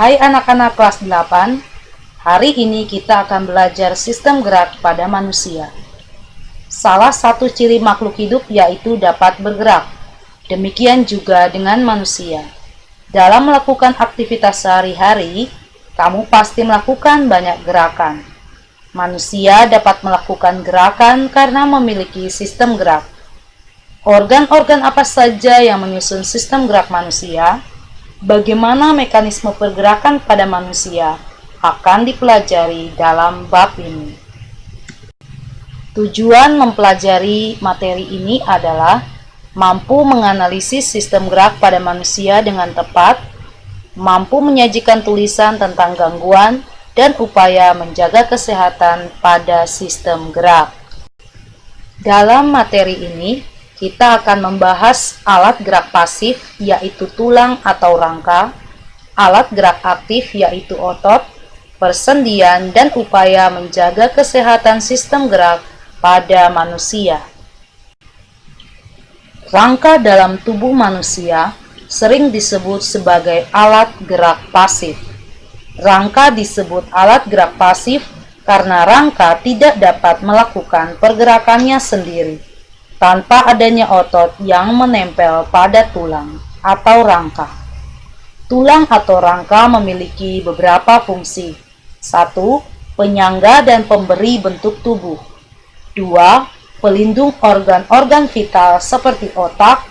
Hai anak-anak kelas 8, hari ini kita akan belajar sistem gerak pada manusia. Salah satu ciri makhluk hidup yaitu dapat bergerak. Demikian juga dengan manusia. Dalam melakukan aktivitas sehari-hari, kamu pasti melakukan banyak gerakan. Manusia dapat melakukan gerakan karena memiliki sistem gerak. Organ-organ apa saja yang menyusun sistem gerak manusia? Bagaimana mekanisme pergerakan pada manusia akan dipelajari dalam bab ini. Tujuan mempelajari materi ini adalah mampu menganalisis sistem gerak pada manusia dengan tepat, mampu menyajikan tulisan tentang gangguan, dan upaya menjaga kesehatan pada sistem gerak. Dalam materi ini, kita akan membahas alat gerak pasif, yaitu tulang atau rangka, alat gerak aktif, yaitu otot, persendian, dan upaya menjaga kesehatan sistem gerak pada manusia. Rangka dalam tubuh manusia sering disebut sebagai alat gerak pasif. Rangka disebut alat gerak pasif karena rangka tidak dapat melakukan pergerakannya sendiri tanpa adanya otot yang menempel pada tulang atau rangka. Tulang atau rangka memiliki beberapa fungsi. 1. Penyangga dan pemberi bentuk tubuh. 2. Pelindung organ-organ vital seperti otak,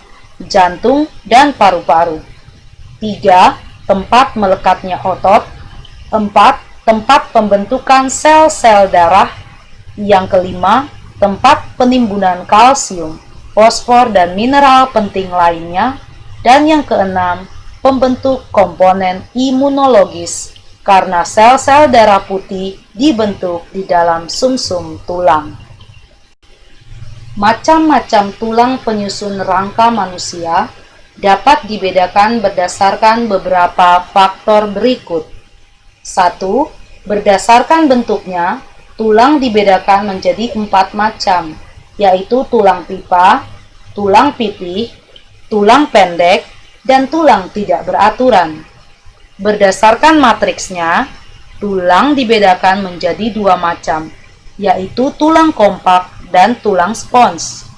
jantung, dan paru-paru. 3. Tempat melekatnya otot. 4. Tempat pembentukan sel-sel darah. Yang kelima, tempat penimbunan kalsium, fosfor, dan mineral penting lainnya. Dan yang keenam, pembentuk komponen imunologis, karena sel-sel darah putih dibentuk di dalam sumsum tulang. Macam-macam tulang penyusun rangka manusia dapat dibedakan berdasarkan beberapa faktor berikut. 1. Berdasarkan bentuknya, tulang dibedakan menjadi 4 macam, yaitu tulang pipa, tulang pipih, tulang pendek, dan tulang tidak beraturan. Berdasarkan matriksnya, tulang dibedakan menjadi 2 macam, yaitu tulang kompak dan tulang spons.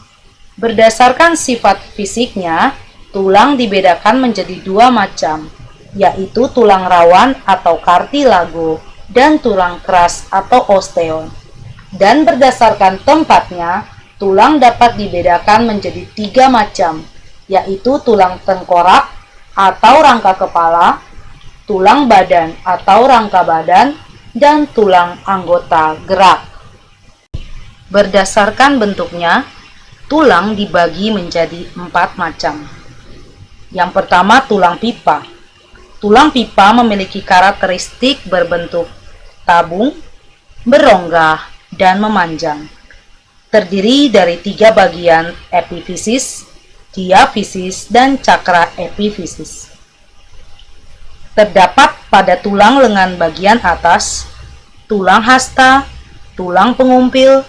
Berdasarkan sifat fisiknya, tulang dibedakan menjadi 2 macam, yaitu tulang rawan atau kartilago dan tulang keras atau osteon. Dan berdasarkan tempatnya, tulang dapat dibedakan menjadi 3 macam, yaitu tulang tengkorak atau rangka kepala, tulang badan atau rangka badan, dan tulang anggota gerak. Berdasarkan bentuknya, tulang dibagi menjadi 4 macam. Yang pertama, tulang pipa. Tulang pipa memiliki karakteristik berbentuk tabung, berongga, dan memanjang. Terdiri dari 3 bagian epifisis, diafisis, dan cakra epifisis. Terdapat pada tulang lengan bagian atas, tulang hasta, tulang pengumpil,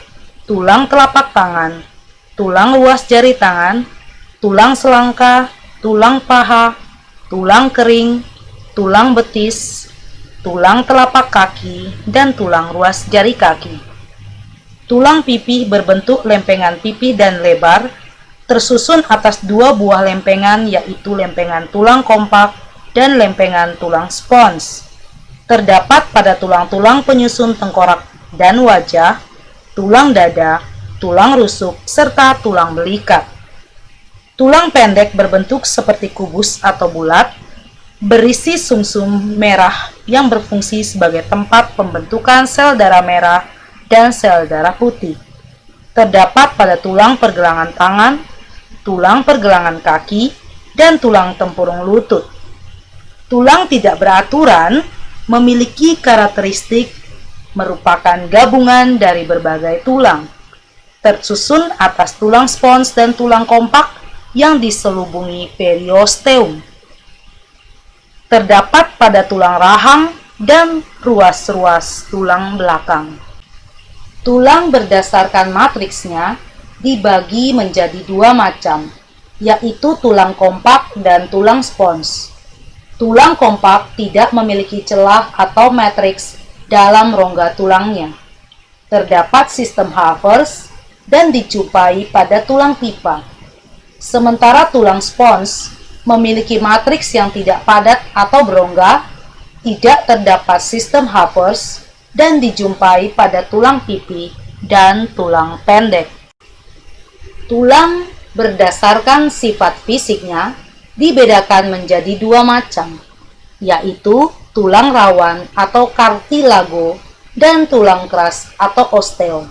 tulang telapak tangan, tulang luas jari tangan, tulang selangka, tulang paha, tulang kering, tulang betis, tulang telapak kaki, dan tulang ruas jari kaki. Tulang pipih berbentuk lempengan pipih dan lebar, tersusun atas 2 buah lempengan, yaitu lempengan tulang kompak dan lempengan tulang spons. Terdapat pada tulang-tulang penyusun tengkorak dan wajah, tulang dada, tulang rusuk, serta tulang belikat. Tulang pendek berbentuk seperti kubus atau bulat, berisi sumsum merah yang berfungsi sebagai tempat pembentukan sel darah merah dan sel darah putih. Terdapat pada tulang pergelangan tangan, tulang pergelangan kaki, dan tulang tempurung lutut. Tulang tidak beraturan memiliki karakteristik merupakan gabungan dari berbagai tulang, tersusun atas tulang spons dan tulang kompak yang diselubungi periosteum. Terdapat pada tulang rahang dan ruas-ruas tulang belakang. Tulang berdasarkan matriksnya dibagi menjadi 2 macam, yaitu tulang kompak dan tulang spons. Tulang kompak tidak memiliki celah atau matriks dalam rongga tulangnya. Terdapat sistem Havers dan dijumpai pada tulang pipa. Sementara tulang spons memiliki matriks yang tidak padat atau berongga, tidak terdapat sistem Havers dan dijumpai pada tulang pipi dan tulang pendek. Tulang berdasarkan sifat fisiknya dibedakan menjadi dua macam, yaitu tulang rawan atau kartilago dan tulang keras atau osteo.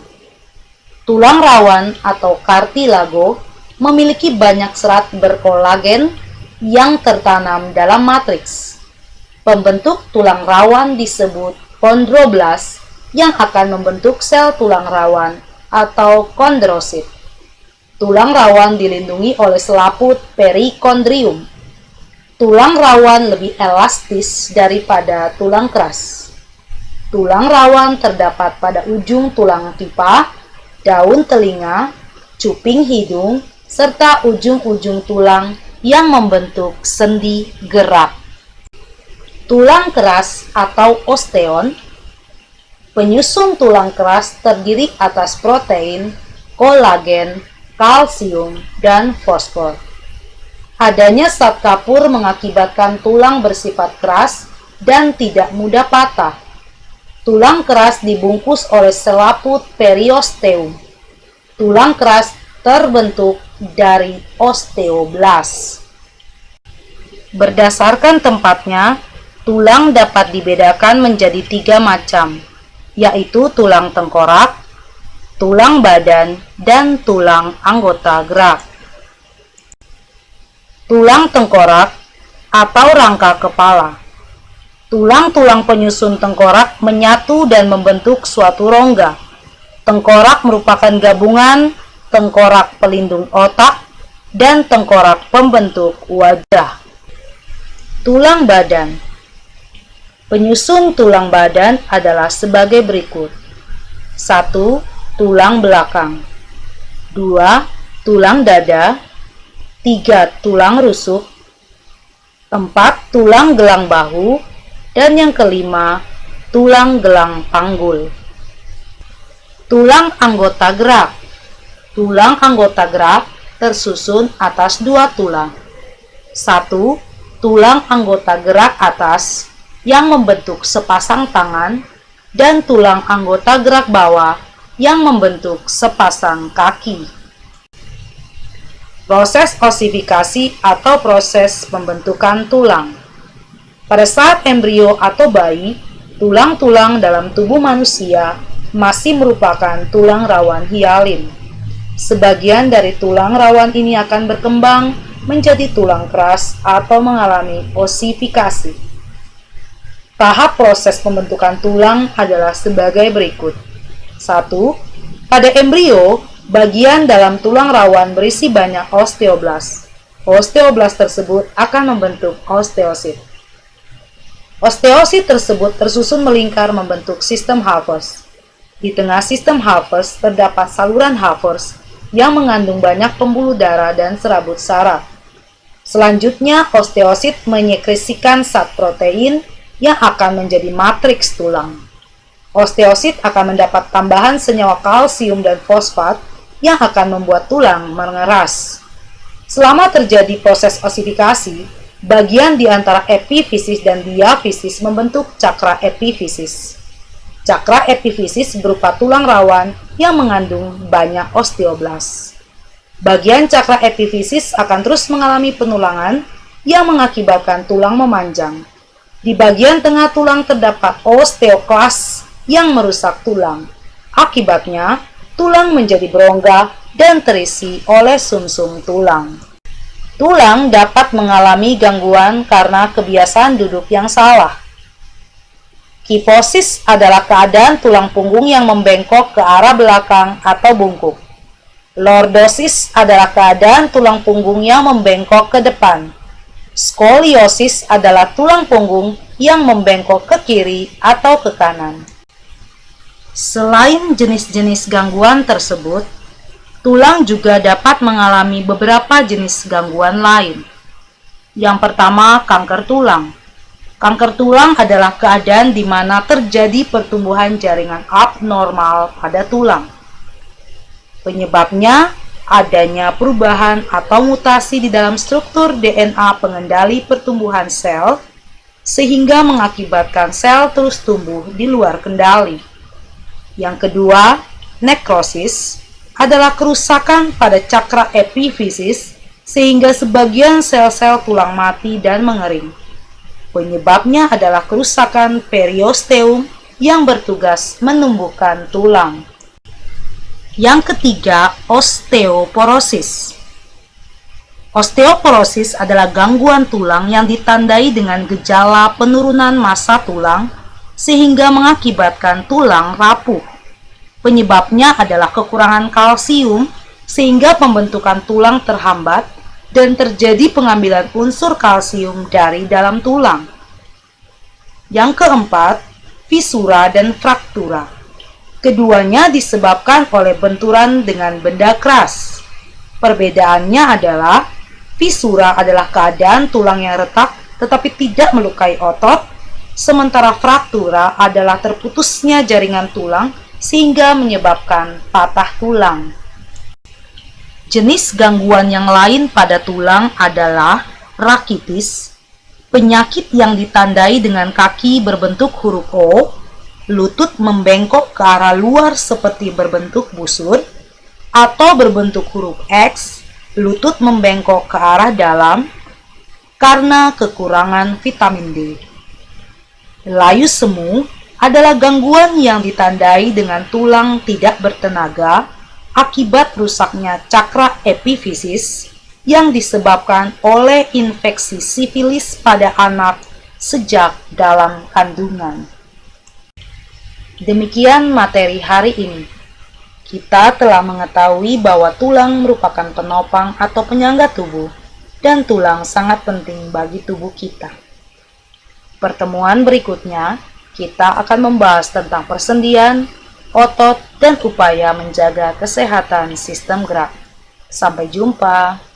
Tulang rawan atau kartilago memiliki banyak serat berkolagen yang tertanam dalam matriks. Pembentuk tulang rawan disebut kondroblast yang akan membentuk sel tulang rawan atau kondrosit. Tulang rawan dilindungi oleh selaput perikondrium. Tulang rawan lebih elastis daripada tulang keras. Tulang rawan terdapat pada ujung tulang pipa, daun telinga, cuping hidung, serta ujung-ujung tulang yang membentuk sendi gerak. Tulang keras atau osteon. Penyusun tulang keras terdiri atas protein, kolagen, kalsium, dan fosfor. Adanya zat kapur mengakibatkan tulang bersifat keras dan tidak mudah patah. Tulang keras dibungkus oleh selaput periosteum. Tulang keras terbentuk dari osteoblast. Berdasarkan tempatnya, tulang dapat dibedakan menjadi tiga macam, yaitu tulang tengkorak, tulang badan, dan tulang anggota gerak. Tulang tengkorak atau rangka kepala. Tulang-tulang penyusun tengkorak menyatu dan membentuk suatu rongga. Tengkorak merupakan gabungan tengkorak pelindung otak dan tengkorak pembentuk wajah. Tulang badan. Penyusun tulang badan adalah sebagai berikut. 1. Tulang belakang. 2. Tulang dada. 3. Tulang rusuk. 4. Tulang gelang bahu. Dan yang kelima, tulang gelang panggul. Tulang anggota gerak. Tulang anggota gerak tersusun atas dua tulang. 1. Tulang anggota gerak atas yang membentuk sepasang tangan dan tulang anggota gerak bawah yang membentuk sepasang kaki. Proses osifikasi atau proses pembentukan tulang. Pada saat embrio atau bayi, tulang-tulang dalam tubuh manusia masih merupakan tulang rawan hialin. Sebagian dari tulang rawan ini akan berkembang menjadi tulang keras atau mengalami osifikasi. Tahap proses pembentukan tulang adalah sebagai berikut. 1. Pada embrio, bagian dalam tulang rawan berisi banyak osteoblast. Osteoblast tersebut akan membentuk osteosit. Osteosit tersebut tersusun melingkar membentuk sistem Havers. Di tengah sistem Havers terdapat saluran Havers yang mengandung banyak pembuluh darah dan serabut saraf. Selanjutnya, osteosit menyekresikan zat protein yang akan menjadi matriks tulang. Osteosit akan mendapat tambahan senyawa kalsium dan fosfat yang akan membuat tulang mengeras. Selama terjadi proses osifikasi, bagian di antara epifisis dan diafisis membentuk cakra epifisis. Cakra epifisis berupa tulang rawan yang mengandung banyak osteoblast. Bagian cakra epifisis akan terus mengalami penulangan yang mengakibatkan tulang memanjang. Di bagian tengah tulang terdapat osteoklas yang merusak tulang. Akibatnya, tulang menjadi berongga dan terisi oleh sumsum tulang. Tulang dapat mengalami gangguan karena kebiasaan duduk yang salah. Kifosis adalah keadaan tulang punggung yang membengkok ke arah belakang atau bungkuk. Lordosis adalah keadaan tulang punggung yang membengkok ke depan. Skoliosis adalah tulang punggung yang membengkok ke kiri atau ke kanan. Selain jenis-jenis gangguan tersebut, tulang juga dapat mengalami beberapa jenis gangguan lain. Yang pertama, kanker tulang. Kanker tulang adalah keadaan di mana terjadi pertumbuhan jaringan abnormal pada tulang. Penyebabnya adanya perubahan atau mutasi di dalam struktur DNA pengendali pertumbuhan sel, sehingga mengakibatkan sel terus tumbuh di luar kendali. Yang kedua, nekrosis adalah kerusakan pada cakra epifisis sehingga sebagian sel-sel tulang mati dan mengering. Penyebabnya adalah kerusakan periosteum yang bertugas menumbuhkan tulang. Yang ketiga, osteoporosis. Osteoporosis adalah gangguan tulang yang ditandai dengan gejala penurunan massa tulang sehingga mengakibatkan tulang rapuh. Penyebabnya adalah kekurangan kalsium sehingga pembentukan tulang terhambat dan terjadi pengambilan unsur kalsium dari dalam tulang. Yang keempat, fisura dan fraktura. Keduanya disebabkan oleh benturan dengan benda keras. Perbedaannya adalah fisura adalah keadaan tulang yang retak tetapi tidak melukai otot, sementara fraktura adalah terputusnya jaringan tulang sehingga menyebabkan patah tulang. Jenis gangguan yang lain pada tulang adalah rakitis, penyakit yang ditandai dengan kaki berbentuk huruf O, lutut membengkok ke arah luar seperti berbentuk busur, atau berbentuk huruf X, lutut membengkok ke arah dalam karena kekurangan vitamin D. Layu semu adalah gangguan yang ditandai dengan tulang tidak bertenaga akibat rusaknya cakra epifisis yang disebabkan oleh infeksi sifilis pada anak sejak dalam kandungan. Demikian materi hari ini. Kita telah mengetahui bahwa tulang merupakan penopang atau penyangga tubuh, dan tulang sangat penting bagi tubuh kita. Pertemuan berikutnya, kita akan membahas tentang persendian, otot, dan upaya menjaga kesehatan sistem gerak. Sampai jumpa.